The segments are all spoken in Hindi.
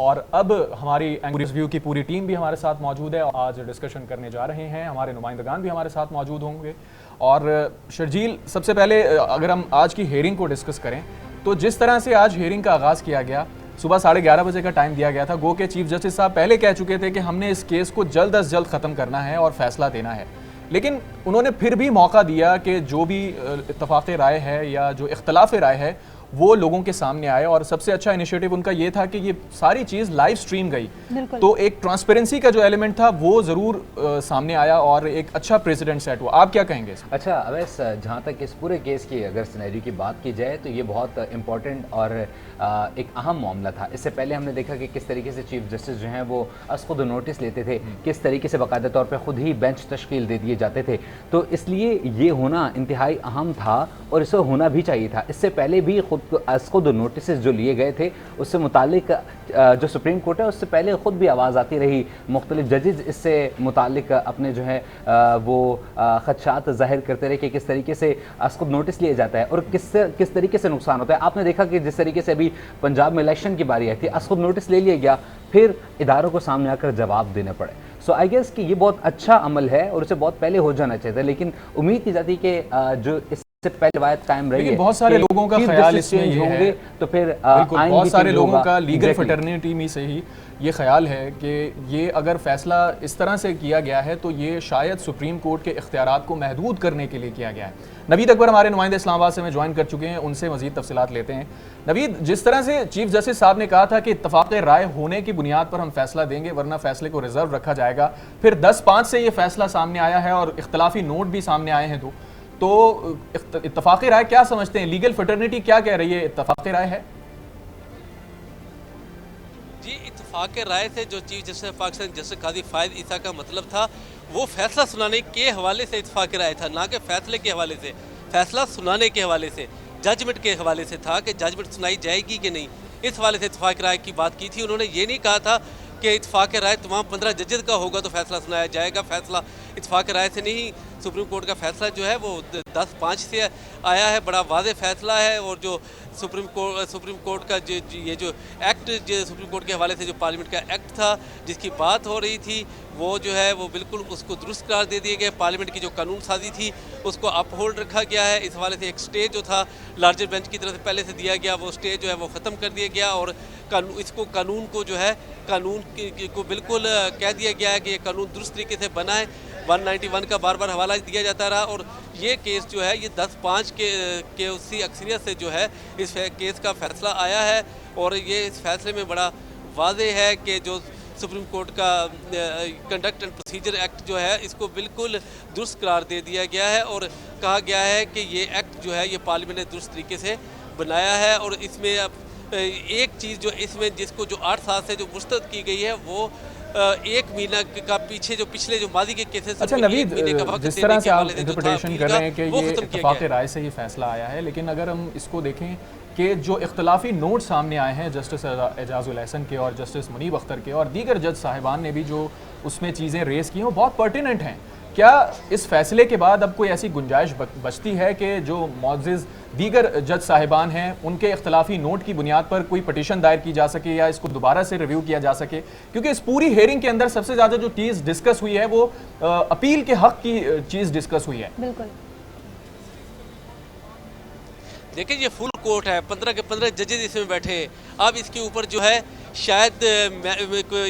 और अब हमारी रिव्यू की पूरी टीम भी हमारे साथ मौजूद है। आज डिस्कशन करने जा रहे हैं, हमारे नुमाइंदगान भी हमारे साथ मौजूद होंगे। और शर्जील, सबसे पहले अगर हम आज की हेयरिंग को डिस्कस करें तो जिस तरह से आज हेयरिंग का आगाज़ किया गया, सुबह 11:30 बजे का टाइम दिया गया था। गो के चीफ जस्टिस साहब पहले कह चुके थे कि हमने इस केस को जल्द अज जल्द ख़त्म करना है और फैसला देना है, लेकिन उन्होंने फिर भी मौका दिया कि जो भी इत्तफाक़ राय है या जो इख्तलाफ राय है वो लोगों के सामने आए। और सबसे अच्छा इनिशिएटिव उनका ये था कि ये सारी चीज़ लाइव स्ट्रीम गई, तो एक ट्रांसपेरेंसी का जो एलिमेंट था वो ज़रूर सामने आया और एक अच्छा प्रेसिडेंट सेट हुआ। आप क्या कहेंगे? अच्छा अवैस, जहाँ तक इस पूरे केस की अगर सिनेरियो की बात की जाए तो ये बहुत इंपॉर्टेंट और एक अहम मामला था। इससे पहले हमने देखा कि किस तरीके से चीफ जस्टिस जो हैं वो खुद नोटिस लेते थे, किस तरीके से बाकायदा तौर पर खुद ही बेंच तश्कील दे दिए जाते थे। तो इसलिए ये होना इंतहाई अहम था और इसे होना भी चाहिए था। इससे पहले भी खुद नोटिस जो लिए गए थे उससे मुतालिक जो सुप्रीम कोर्ट है उससे पहले खुद भी आवाज़ आती रही, मुख्तलिफ जजेज इससे मुतालिक अपने जो है वो खदशात जाहिर करते रहे कि किस तरीके से खुद नोटिस लिया जाता है और किस तरीके से नुकसान होता है। आपने देखा कि जिस तरीके से अभी पंजाब में इलेक्शन की बारी आई थी, खुद नोटिस ले लिया गया, फिर इदारों को सामने आकर जवाब देने पड़े। सो आई गेस कि ये बहुत अच्छा अमल है और उसे बहुत पहले हो जाना चाहिए था, लेकिन उम्मीद की जाती है कि जो से पहले रवायत कायम रही है। बहुत सारे लोगों का ख्याल इसमें ये होंगे तो फिर बहुत सारे लोगों का लीगल फ्रेटर्निटी में से ही ये ख्याल है कि ये अगर फैसला इस तरह से किया गया है तो ये शायद सुप्रीम कोर्ट के इख्तियारात को महदूद करने के लिए किया गया है। नवीद अकबर हमारे नुमाइंदे इस्लामाबाद से में ज्वाइन कर चुके हैं, उनसे मजीद तफसीलात लेते हैं। नवीद, जिस तरह से चीफ जस्टिस साहब ने कहा था कि इत्तफाक़ राय होने की बुनियाद पर हम फैसला देंगे वरना फैसले को रिजर्व रखा जाएगा, फिर 10-5 से ये फैसला सामने आया है और इख्तलाफी नोट भी सामने आए हैं। तो इत्तफाक़ी राय क्या समझते हैं? लीगल फ्रेटर्निटी क्या कह रही है, इत्तफाक़ी राय है? जी, इत्तफाक़ राय से जो चीफ जस्टिस पाकिस्तान जस्टिस काजी फायद ईसा का मतलब था वो फैसला सुनाने के हवाले से इत्तफाक़ राय था, ना कि फैसले के हवाले से। फैसला सुनाने के हवाले से, जजमेंट के हवाले से था कि जजमेंट सुनाई जाएगी कि नहीं, इस हवाले से इत्तफाक़ राय की बात की थी। उन्होंने ये नहीं कहा था कि इत्तफाक़ राय तमाम 15 जजेस का होगा तो फैसला सुनाया जाएगा। फैसला इत्तफाक़ राय से नहीं, सुप्रीम कोर्ट का फैसला जो है वो 10-5 से आया है, बड़ा वाज़ेह फैसला है। और जो सुप्रीम कोर्ट का ये जो एक्ट सुप्रीम कोर्ट के हवाले से जो पार्लियामेंट का एक्ट था जिसकी बात हो रही थी वो जो है वो बिल्कुल उसको दुरुस्त करार दे दिए गए। पार्लियामेंट की जो कानून साजी थी उसको अपहोल्ड रखा गया है। इस हवाले से एक स्टे जो था लार्जर बेंच की तरफ से पहले से दिया गया, वो स्टे जो है वो ख़त्म कर दिया गया और इसको कानून को जो है कानून को बिल्कुल कह दिया गया है कि ये कानून दुरुस्त तरीके से बना है। 191 का बार बार हवाला दिया जाता रहा और ये केस जो है ये 10-5 के उसी अक्सरियत से जो है इस केस का फैसला आया है। और ये इस फैसले में बड़ा वाज़ेह है कि जो सुप्रीम कोर्ट का कंडक्ट एंड प्रोसीजर एक्ट जो है इसको बिल्कुल दुरुस्त करार दे दिया गया है और कहा गया है कि ये एक्ट जो है ये पार्लियामेंट ने दुरुस्त तरीके से बनाया है। और इसमें अब एक चीज़ जो इसमें जिसको जो 8 साल से जो मुस्तरद की गई है वो 1 महीना का पीछे जो पिछले जो मादी के केसेस। अच्छा नवीद, जिस तरह से आप इंटरप्रिटेशन कर रहे हैं कि ये इत्तफाक़ राय से ही फैसला आया है, लेकिन अगर हम इसको देखें कि जो इख्तलाफी नोट सामने आए हैं जस्टिस एजाजुल एहसन के और जस्टिस मुनीब अख्तर के और दीगर जज साहिबान ने भी जो उसमें चीज़ें रेस की हैं वो बहुत पर्टिनेंट हैं। क्या इस फैसले के बाद अब कोई ऐसी गुंजाइश बचती है कि जो मौजूद दीगर जज साहिबान हैं उनके इख्तलाफी नोट की बुनियाद पर कोई पटिशन दायर की जा सके या इसको दोबारा से रिव्यू किया जा सके? क्योंकि इस पूरी हेयरिंग के अंदर सबसे ज़्यादा जो चीज़ डिस्कस हुई है वो अपील के हक़ की चीज़ डिस्कस हुई है। बिल्कुल, देखिए ये फुल कोर्ट है, 15 के 15 जजेस इसमें बैठे हैं। अब इसके ऊपर जो है शायद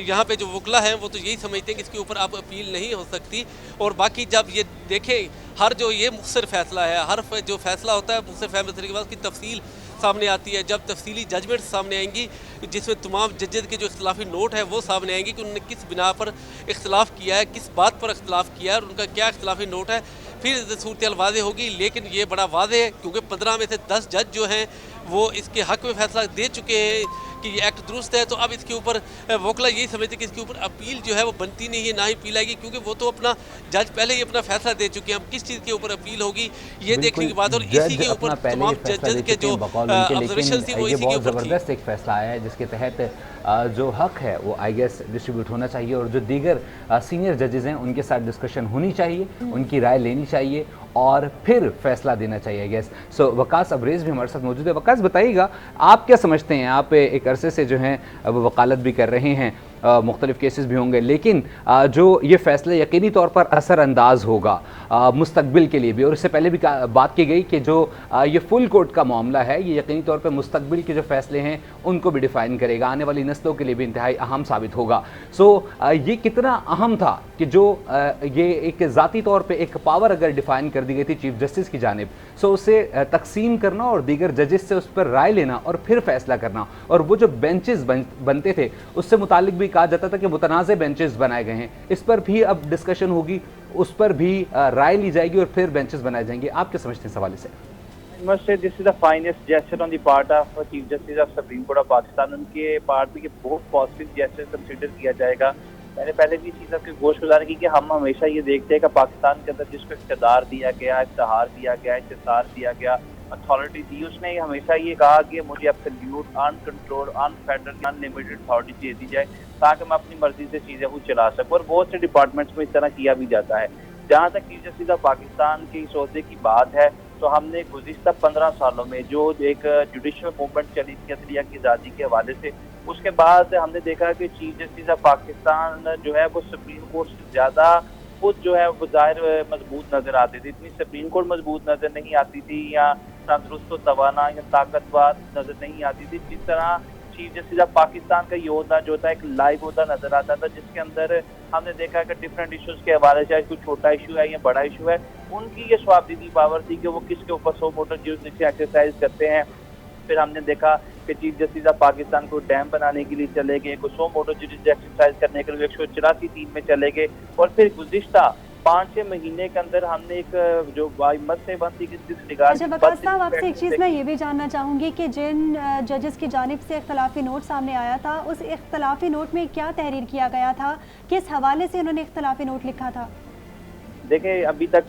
यहाँ पे जो वकला हैं वो तो यही समझते हैं कि इसके ऊपर अब अपील नहीं हो सकती। और बाकी जब ये देखें हर जो ये मुख्तसर फैसला है, हर जो फैसला होता है मुख्तसर फैसले के बाद उसकी तफसील सामने आती है। जब तफसीली जजमेंट सामने आएंगी जिसमें तमाम जजेस के जो इख्तलाफी नोट है वो सामने आएंगी कि उन्होंने किस बिना पर इख्तलाफ किया है, किस बात पर इख्तलाफ किया है और उनका क्या इख्तलाफी नोट है, फिर सूरत वाज़ेह होगी। लेकिन ये बड़ा वाज़ेह है क्योंकि 15 में से 10 जज जो हैं वो इसके हक़ में फैसला दे चुके हैं कि ये एक्ट दुरुस्त है। तो अब इसके ऊपर वकला यही समझते कि इसके ऊपर अपील जो है वो बनती नहीं है, ना ही अपील आएगी क्योंकि वो तो अपना जज पहले ही अपना फैसला दे चुके हैं। अब किस चीज़ के ऊपर अपील होगी ये देखने की बात। और इसी के ऊपर तमाम जजेस के जो ऑब्जर्वेशन थी वो इसी के ऊपर ज़बरदस्त एक फैसला आया है जिसके तहत जो हक है वो आई गेस डिस्ट्रीब्यूट होना चाहिए और जो दीगर सीनियर जजेस हैं उनके साथ डिस्कशन होनी चाहिए, उनकी राय लेनी चाहिए और फिर फैसला देना चाहिए गेस। सो वकास अब्रेज भी हमारे साथ मौजूद है। वकास बताइएगा, आप क्या समझते हैं? आप एक अरसे से जो हैं वो वकालत भी कर रहे हैं, मुख्तलिफ केसेस भी होंगे, लेकिन जो ये फ़ैसला यकीनी तौर पर असरअंदाज होगा मुस्तकबिल के लिए भी, और इससे पहले भी बात की गई कि जो ये फुल कोर्ट का मामला है ये यकीनी तौर पर मुस्तकबिल के जो फ़ैसले हैं उनको भी डिफ़ाइन करेगा, आने वाली नस्लों के लिए भी इंतहाई अहम साबित होगा। सो ये कितना अहम था कि जो ये एक ज़ाती तौर पर एक पावर अगर डिफ़ाइन कर दी गई थी चीफ जस्टिस की जानिब, सो उसे तकसीम करना और दीगर जजेस से उस पर राय लेना और फिर फैसला करना, और वो जो बेंचेस बनते थे उससे मुतालिक भी कहा जाता था कि मुतनाज़ बेंचेस बनाए गए हैं, इस पर भी अब डिस्कशन होगी, उस पर भी राय ली जाएगी और फिर बेंचेस बनाए जाएंगे। आप क्या समझते हैं इस हवाले से? I must say this is the finest gesture on the part of Chief Justice of Supreme Court of Pakistan। उनके पार्ट में ये बहुत पॉजिटिव जेस्चर कंसीडर किया जाएगा। मैंने पहले भी चीज़ आपकी गोशगुजारी की कि हम हमेशा ये देखते हैं कि पाकिस्तान के अंदर जिसको इख्तियार दिया गया, इश्तहार दिया गया, इख्तिसार दिया गया, अथॉरिटी दी, उसने हमेशा ये कहा कि मुझे एब्सोल्यूट अनकंट्रोल्ड अनफेडरल अनलिमिटेड अथॉरिटी दे दी जाए ताकि मैं अपनी मर्जी से चीज़ें को चला सकूँ, और बहुत से डिपार्टमेंट्स में इस तरह किया भी जाता है। जहाँ तक चीफ जस्टिस ऑफ पाकिस्तान के इस ओहदे की बात है, तो हमने गुज़िश्ता 15 सालों में जो एक जुडिशल मूवमेंट चली थी अदलिया की आज़ादी के हवाले से, उसके बाद हमने देखा कि चीफ जस्टिस ऑफ पाकिस्तान जो है वो सुप्रीम कोर्ट से ज़्यादा खुद जो है वो ज़ाहिर मजबूत नज़र आती थी। इतनी सुप्रीम कोर्ट मजबूत नज़र नहीं आती थी या तंदुरुस्त तवाना या ताकतवर नज़र नहीं आती थी, जिस तरह चीफ जस्टिस ऑफ पाकिस्तान का योद्धा जो था एक लाइव होता नजर आता था, जिसके अंदर हमने देखा कि डिफरेंट इश्यूज के हवाले से, कोई छोटा इशू है या बड़ा इशू है, उनकी ये स्वाबदीदी पावर थी कि वो किसके ऊपर सो मोटर जुरिस्डिक्शन एक्सरसाइज करते हैं। फिर हमने देखा कि चीफ जस्टिस ऑफ पाकिस्तान को डैम बनाने के लिए चले गए, को सो मोटर जुरिस्डिक्शन एक्सरसाइज करने के लिए 184 टीम में चले गए, और फिर गुज़िश्ता 5-6 महीने के अंदर हमने एक जो मत से बनती अच्छा वकास साहब, आपसे एक चीज़ मैं ये भी जानना चाहूँगी कि जिन जजेस की जानिब से इख्तलाफी नोट सामने आया था, उस इख्तलाफी नोट में क्या तहरीर किया गया था, किस हवाले से उन्होंने इख्तलाफी नोट लिखा था? देखें, अभी तक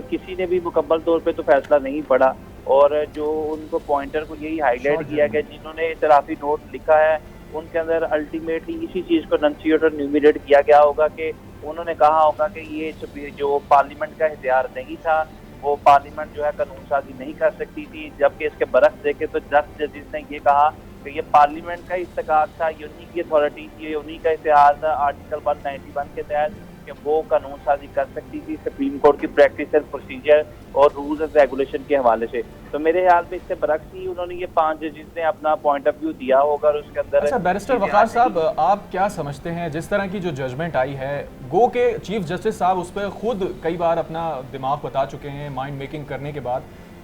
किसी ने भी मुकम्मल तौर पे तो फैसला नहीं पड़ा, और जो उनको पॉइंटर को यही हाईलाइट किया गया जिन्होंने इख्तलाफी नोट लिखा है उनके अंदर अल्टीमेटली इसी चीज़ को नंसिएट और न्यूमिनेट किया गया होगा कि उन्होंने कहा होगा कि ये जो पार्लियामेंट का इख्तियार नहीं था, वो पार्लियामेंट जो है कानून साजी नहीं कर सकती थी, जबकि इसके बरक्स देखे तो 10 जजेस ने ये कहा कि ये पार्लियामेंट का इस्तेकाक था, ये उन्हीं की अथॉरिटी थी, उन्हीं का इख्तियार था आर्टिकल 191 के तहत कि वो कानून साजी कर सकती थी सुप्रीम कोर्ट की प्रैक्टिस एंड प्रोसीजर और रूल्स एंड रेगुलेशन के हवाले से। तो मेरे ख्याल में इससे बरक्स ही उन्होंने ये 5 जजेस ने अपना पॉइंट ऑफ व्यू दिया होगा, और उसके अंदर अच्छा बैरिस्टर वकास साहब, आप क्या समझते हैं जिस तरह की जो जजमेंट आई है, गो के चीफ जस्टिस साहब उस पर खुद कई बार अपना दिमाग बता चुके हैं माइंड मेकिंग करने के बाद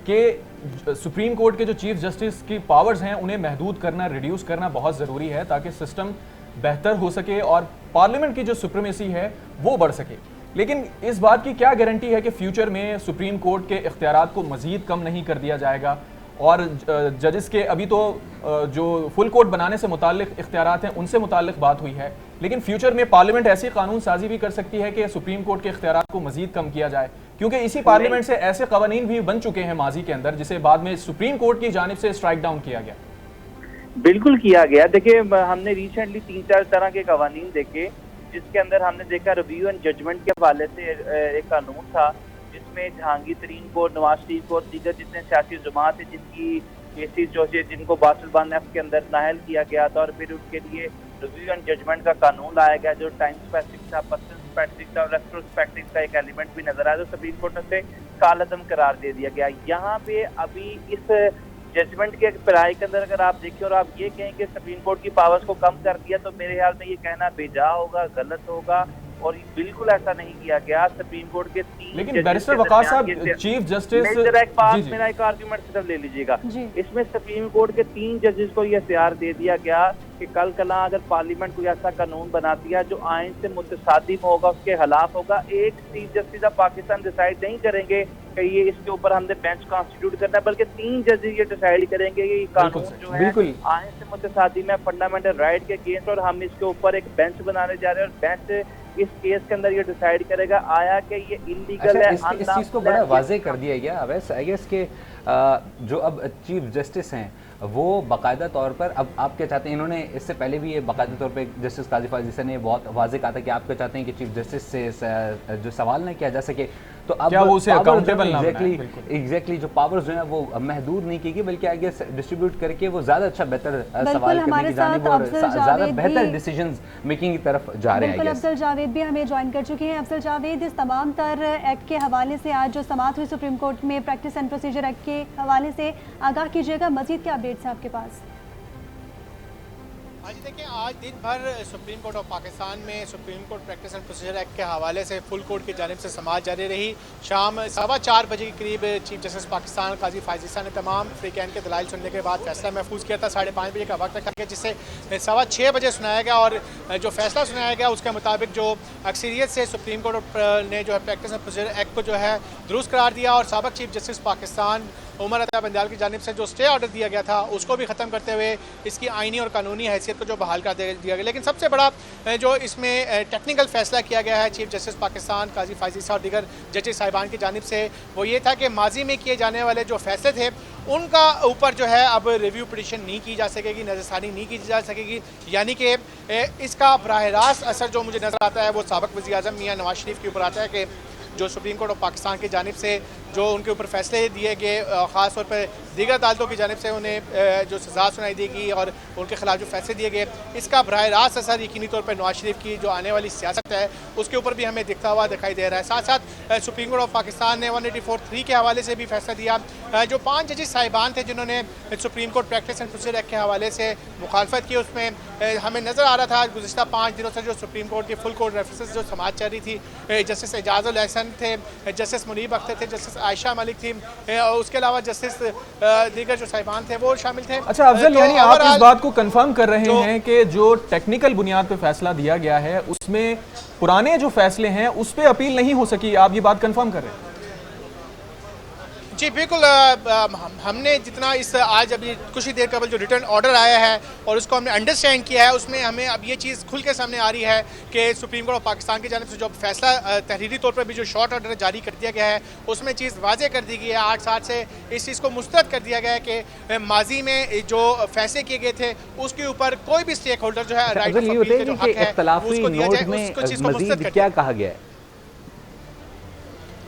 कि सुप्रीम कोर्ट के जो चीफ जस्टिस की पावर्स हैं उन्हें महदूद करना, रिड्यूस करना बहुत ज़रूरी है ताकि सिस्टम बेहतर हो सके और पार्लियामेंट की जो सुप्रीमेसी है वो बढ़ सके। लेकिन इस बात की क्या गारंटी है कि फ्यूचर में सुप्रीम कोर्ट के इख्तियारात को मज़ीद कम नहीं कर दिया जाएगा? और जजेस के अभी तो जो फुल कोर्ट बनाने से मुताल्लिक इख्तियारात हैं उनसे मुताल्लिक बात हुई है, लेकिन फ्यूचर में पार्लियामेंट ऐसी कानून साजी भी कर सकती है कि सुप्रीम कोर्ट के इख्तियारात को मज़ीद कम किया जाए, क्योंकि इसी पार्लियामेंट से ऐसे कवानीन भी बन चुके हैं माजी के अंदर जिसे बाद में सुप्रीम कोर्ट की जानिब से स्ट्राइक डाउन किया गया। बिल्कुल किया गया। देखिए, हमने रिसेंटली 3-4 तरह के कवानीन देखे, जिसके अंदर हमने देखा रिव्यू एंड जजमेंट के हवाले से एक कानून था जिसमें जहांगीर तरीन को, नवाज शरीफ और दीगर जितने सियासी जमात है जिनकी केसेस जो है जिनको बासुलबान एक्ट के अंदर नाहल किया गया था, और फिर उनके लिए रिव्यू एंड जजमेंट का कानून लाया गया जो टाइम स्पेसिफिक था, पर्सन स्पेसिफिक था और रेट्रोस्पेक्टिव का एक एलिमेंट भी नजर आया, तो सुप्रीम कोर्ट से कालअदम करार दे दिया गया। यहाँ पे अभी इस जजमेंट के पढ़ाई के अंदर अगर आप देखें और आप ये कहें कि सुप्रीम कोर्ट की पावर्स को कम कर दिया, तो मेरे ख्याल में ये कहना बेजा होगा, गलत होगा, और बिल्कुल ऐसा नहीं किया गया। सुप्रीम कोर्ट के 3 लेकिन बैरिस्टर वकास साहब, चीफ जस्टिस मेरा एक आर्गुमेंट सिर्फ ले लीजिएगा, इसमें सुप्रीम कोर्ट के 3 जजेस को यह इख्तियार दे दिया गया कि कल कला अगर पार्लियामेंट कोई ऐसा कानून बनाती है जो आइन से मुतसादिम होगा, उसके खिलाफ होगा, एक chief justice of Pakistan decide नहीं करेंगे कि ये इसके ऊपर हमने बेंच कॉन्स्टिट्यूट करना है, बल्कि 3 जजेस ये डिसाइड करेंगे कि ये कानून जो है आइन से मुतसादिम है, फंडामेंटल राइट के अगेंस्ट, और हम इसके ऊपर एक बेंच बनाने जा रहे हैं, और बेंच इस केस के अंदर ये डिसाइड करेगा आया कि ये इलीगल है। इस चीज़ को बड़ा वाज़ेह कर दिया गया अवैस, आई गेस के जो अब चीफ जस्टिस हैं वो बाकायदा तौर पर, अब आप क्या चाहते हैं, इन्होंने इससे पहले भी ये बाकायदा तौर पे जस्टिस काजी फाजिल ने बहुत वाज़ेह कहा था कि आप क्या चाहते हैं कि चीफ जस्टिस से जो सवाल ना किया जा सके, तो अब क्या वो उसे accountable ना बनाए? एग्जैक्टली जो पावर्स जो है वो महदूद नहीं की बल्कि आगे डिस्ट्रीब्यूट करके वो ज्यादा अच्छा बेहतर सवाल करने की जानिब और ज्यादा बेहतर डिसीजंस मेकिंग की तरफ जा रहे हैं। अफजल जावेद भी हमें ज्वाइन कर चुके हैं। अफजल जावेद, इस तमाम तर एक्ट के हवाले से आज जो समाअत हुई सुप्रीम कोर्ट में प्रैक्टिस एंड प्रोसीजर एक्ट के हवाले से आगाह कीजिएगा, मजीद क्या अपडेट्स हैं आपके पास? हाँ जी, देखिए आज दिन भर सुप्रीम कोर्ट ऑफ पाकिस्तान में supreme court practice and procedure act के हवाले से फुल कोर्ट की जानिब से समाअत जारी रही। शाम 4:15 बजे के करीब चीफ जस्टिस पाकिस्तान काजी फायज ईसा ने तमाम फ्रीकैन के दलाइल सुनने के बाद फैसला महफूज किया था। 5:30 बजे का वक्त रखा गया जिससे 6:15 बजे सुनाया गया और जो फैसला सुनाया गया उसके मुताबिक जो अक्सरियत से सुप्रीम कोर्ट ने जो है प्रैक्टिस एंड प्रोसीजर एक्ट को जो है दुरुस्त करार दिया और साबिक चीफ जस्टिस पाकिस्तान उमर अता बंदयाल की जानिब से जो स्टे ऑर्डर दिया गया था उसको भी ख़त्म करते हुए इसकी आइनी और कानूनी हैसियत को जो बहाल कर दिया गया। लेकिन सबसे बड़ा जो इसमें टेक्निकल फैसला किया गया है चीफ जस्टिस पाकिस्तान काजी फायज ईसा और दीगर जजेस साहिबान की जानिब से वो ये था कि माजी में किए जाने वाले जो फैसले थे उनका ऊपर जो है अब रिव्यू पिटिशन नहीं की जा सकेगी, नज़रसानी नहीं की जा सकेगी। यानी कि इसका बराह रास्त असर जो मुझे नज़र आता है वो साबिक वज़ीर आज़म मियां नवाज शरीफ के ऊपर आता है कि जो सुप्रीम कोर्ट ऑफ पाकिस्तान की जानिब से जो उनके ऊपर फैसले दिए गए, ख़ास तौर पर दीगर अदालतों की जानिब से उन्हें जो सज़ा सुनाई देगी और उनके खिलाफ जो फैसले दिए गए, इसका बराह रास्त असर यकीनी तौर पर नवाज शरीफ की जो आने वाली सियासत है उसके ऊपर भी हमें दिखता हुआ दिखाई दे रहा है। साथ साथ सुप्रीम कोर्ट ऑफ पाकिस्तान ने 184(3) के हवाले से भी फैसला दिया। जो 5 जजेस साहिबान थे जिन्होंने supreme court practice and procedure act के हवाले से मुखालफत की, उसमें हमें नज़र आ रहा था गुज़िश्ता 5 दिनों से जो सुप्रीम कोर्ट की फुल कोर्ट रेफरेंसेस जो समाअत चल रही थी, जस्टिस एजाजुल एहसन थे, जस्टिस मुनीब अख्तर थे, जस्टिस आयशा मलिक थी, उसके अलावा जस्टिस दीगर जो साहिबान थे वो शामिल थे। अच्छा अफजल, यानी आप इस बात को कंफर्म कर रहे हैं कि जो टेक्निकल बुनियाद पे फैसला दिया गया है उसमें पुराने जो फैसले हैं उस पर अपील नहीं हो सकी, आप ये बात कंफर्म कर रहे हैं? जी बिल्कुल, हमने जितना इस आज अभी कुछ ही देर कबल जो रिटर्न ऑर्डर आया है और उसको हमने अंडरस्टैंड किया है उसमें हमें अब ये चीज़ खुल के सामने आ रही है कि सुप्रीम कोर्ट ऑफ पाकिस्तान की जानिब से जो फैसला तहरीरी तौर पर भी जो शॉर्ट ऑर्डर जारी कर दिया गया है उसमें चीज़ वाज़े कर दी गई है। 8 से इस चीज़ को मुस्तरद कर दिया गया है कि माजी में जो फैसले किए गए थे उसके ऊपर कोई भी स्टेक होल्डर जो है राइट ऑफ अपील का जो हक है उसको दिया जाए, उसको चीज़ को मुस्तरद कर क्या कहा गया है?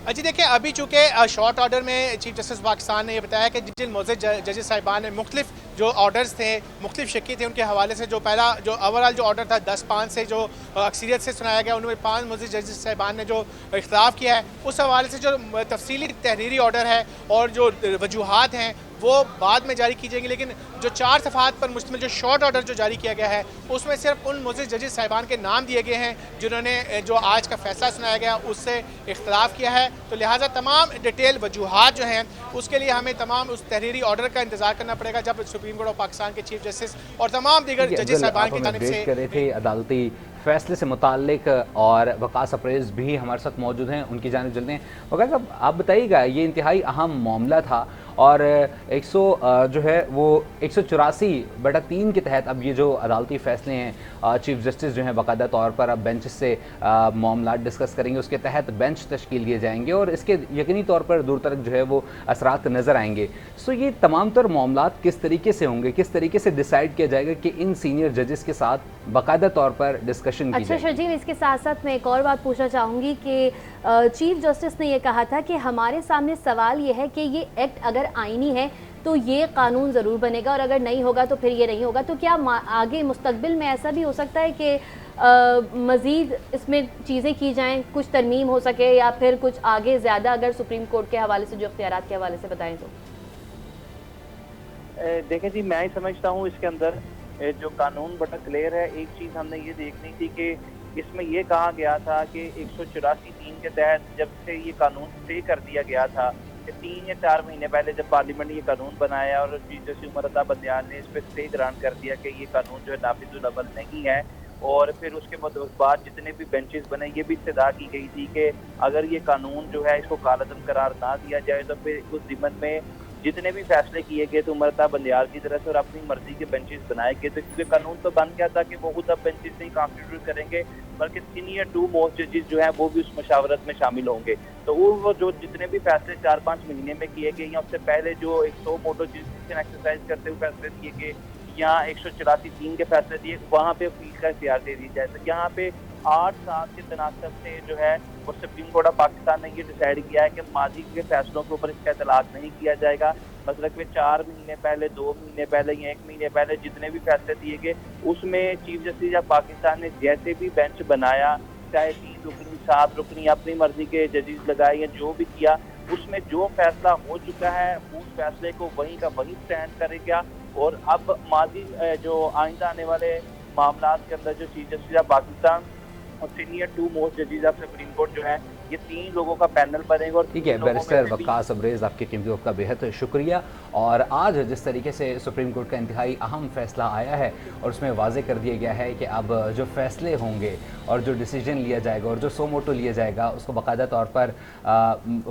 जी देखिए, अभी चूँकि शॉर्ट ऑर्डर में चीफ जस्टिस पाकिस्तान ने यह बताया कि जिन मौजूद जजेस साहिबान ने मुख्तलिफ जो ऑर्डर्स थे, मुख्तलिफ शक्की थे, उनके हवाले से जो पहला जो ओवरऑल जो ऑर्डर था 10-5 से जो अक्सरियत से सुनाया गया उनमें 5 मौजूद जजेस साहिबान ने जो इख्तिलाफ किया है उस हवाले से जो तफसीली तहरीरी ऑर्डर है और जो वजूहात हैं वो बाद में जारी की जाएंगी। लेकिन जो 4 सफ़हात पर मुश्तमिल जो शॉर्ट ऑर्डर जो जारी किया गया है उसमें सिर्फ उन मुज़्ज़िज़ जजेस साहिबान के नाम दिए गए हैं जिन्होंने जो आज का फैसला सुनाया गया उससे इख्तिलाफ किया है। तो लिहाजा तमाम डिटेल वजूहात जो हैं उसके लिए हमें तमाम उस तहरीरी ऑर्डर का इंतजार करना पड़ेगा जब सुप्रीम कोर्ट ऑफ पाकिस्तान के चीफ जस्टिस और तमाम दीगर जजेस साहिबान की जानिब से कर रहे थे अदालती फैसले से मुताल्लिक, और वकास अप्रेज भी हमारे साथ मौजूद हैं, उनकी जानिब चलते हैं। वकास साहब, आप बताइएगा, ये इंतहाई अहम मामला था और 184/3 के तहत अब ये जो अदालती फ़ैसले हैं चीफ जस्टिस जो हैं बाकायदा तौर पर अब बेंच से मामला डिस्कस करेंगे, उसके तहत बेंच तश्कील किए जाएंगे और इसके यकीनी तौर पर दूर तक जो है वो असरात नज़र आएंगे। सो ये तमाम तर मामला किस तरीके से होंगे, किस तरीके से डिसाइड किया जाएगा कि इन सीनियर जजेस के साथ बाकायदा तौर पर डिस्कशन की अच्छा शर्जील, इसके साथ साथ मैं एक और बात पूछना चाहूँगी कि चीफ जस्टिस ने यह कहा था कि हमारे सामने सवाल ये है कि ये एक्ट अगर आईनी है तो ये कानून ज़रूर बनेगा और अगर नहीं होगा तो फिर ये नहीं होगा। तो क्या आगे मुस्तकबिल में ऐसा भी हो सकता है कि मज़ीद इसमें चीज़ें की जाएं, कुछ तरमीम हो सके या फिर कुछ आगे ज़्यादा अगर सुप्रीम कोर्ट के हवाले से जो इख्तियारात के हवाले से बताएं तो? देखें जी, मैं ही समझता हूँ इसके अंदर जो कानून बड़ा क्लियर है। एक चीज़ हमने ये देखनी थी कि इसमें ये कहा गया था कि 184(3) के तहत जब से ये कानून स्टे कर दिया गया था कि 3 या 4 महीने पहले जब पार्लियामेंट ने ये कानून बनाया और चीफ जस्टिस उमर अता बंदयाल ने इस पर स्टे ग्रांट कर दिया कि ये कानून जो है नाफिजुल अमल नहीं है, और फिर उसके बाद जितने भी बेंचेस बने ये भी इस्तदा की गई थी कि अगर ये कानून जो है इसको कालअदम करार ना दिया जाए तो फिर उस ज़िम्मन में जितने भी फैसले किए गए थे उमर अता बंदयाल की तरफ से और अपनी मर्जी के बेंचेस बनाए गए थे, क्योंकि कानून तो बन गया था कि वो खुद अब बेंचेस नहीं कॉन्स्टिट्यूट करेंगे बल्कि सीनियर 2 मोस्ट जजेस जो हैं वो भी उस मशावरत में शामिल होंगे। तो वो जो जितने भी फैसले 4-5 महीने में किए गए या उससे पहले जो 100 मोटो जुरिस्डिक्शन एक्सरसाइज करते हुए फैसले किए गए या 184(3) के फैसले दिए, वहाँ पे अपील का इख्तियार दे दिया जाए। तो यहाँ पे 8 साल के तनासब से जो है वो सुप्रीम कोर्ट ऑफ पाकिस्तान ने ये डिसाइड किया है कि माजी के फैसलों के ऊपर इसका इतलाक नहीं किया जाएगा। मतलब कि 4 महीने पहले, 2 महीने पहले या 1 महीने पहले जितने भी फैसले दिए गए, उसमें चीफ जस्टिस ऑफ पाकिस्तान ने जैसे भी बेंच बनाया, चाहे 3 रुकनी, 7 रुकनी, अपनी मर्जी के जजेस लगाए या जो भी किया, उसमें जो फैसला हो चुका है उस फैसले को वहीं का वहीं स्टैंड करेगा। और अब माजी जो आइंदा आने वाले मामला के अंदर जो चीफ जस्टिस ऑफ पाकिस्तान और सीनियर 2 मोस्ट जजेस ऑफ सुप्रीम कोर्ट जो है, ये 3 लोगों का पैनल बनेगा। और ठीक है, बैरिस्टर वक्कास अब्रेज़, आपके कीमती वक्त का बेहद शुक्रिया। और आज जिस तरीके से सुप्रीम कोर्ट का इंतहाई अहम फैसला आया है और उसमें वाजे कर दिया गया है कि अब जो फैसले होंगे और जो डिसीजन लिया जाएगा और जो सो मोटो लिया जाएगा उसको बाकायदा तौर पर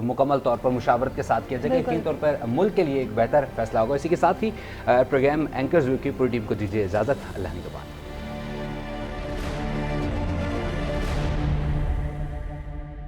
मुकम्मल तौर पर मुशावरत के साथ किया जाएगा, यकीनी तौर पर मुल्क के लिए एक बेहतर फैसला होगा। इसी के साथ ही प्रोग्राम एंकर्स व्यू की पूरी टीम को दीजिए इजाज़त। अल्लाह निगहबान।